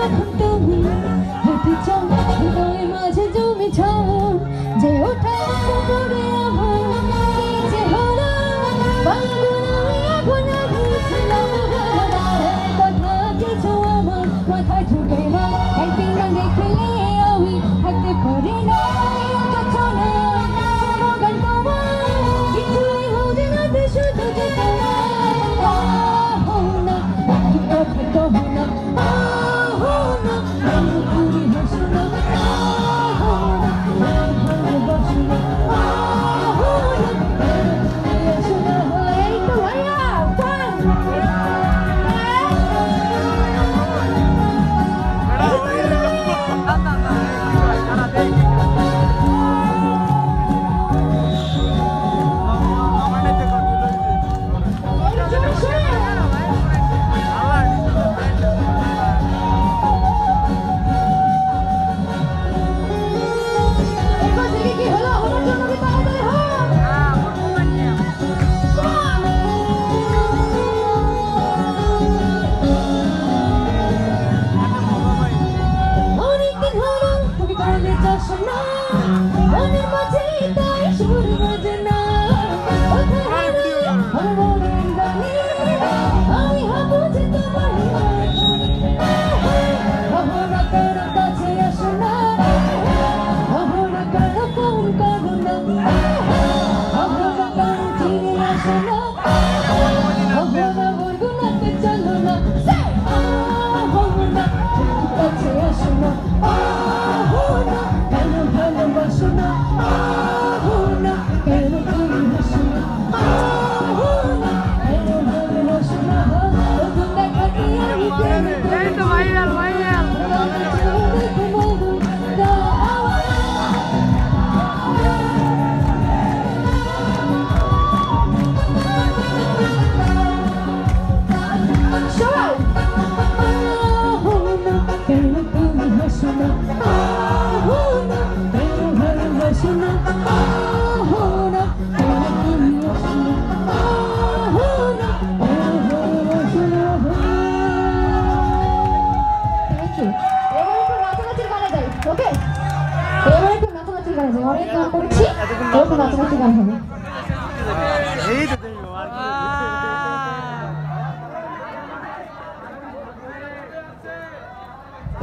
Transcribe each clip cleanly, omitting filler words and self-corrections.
এখন তুমি হতে চাও হৃদয়ের মাঝে জমে ছাও যে ওঠা করে আমার যে হলো বাংলা এখন বুঝলাম কথা কিছু আমার মাথায় ঢুকে না একদিন না দেখলে আমি থাকতে পারি না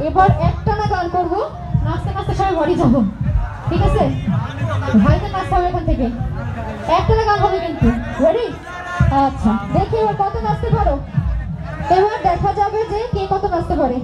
এবার একটা না গান করবো নাচতে নাচতে সবাই বাড়ি যাবো ঠিক আছে ভাইকে নাচতে হবে এখান থেকে একটা না গান হবে কিন্তু রেডি আচ্ছা দেখি এবার কত নাচতে পারো এবার দেখা যাবে যে কে কত নাচতে পারে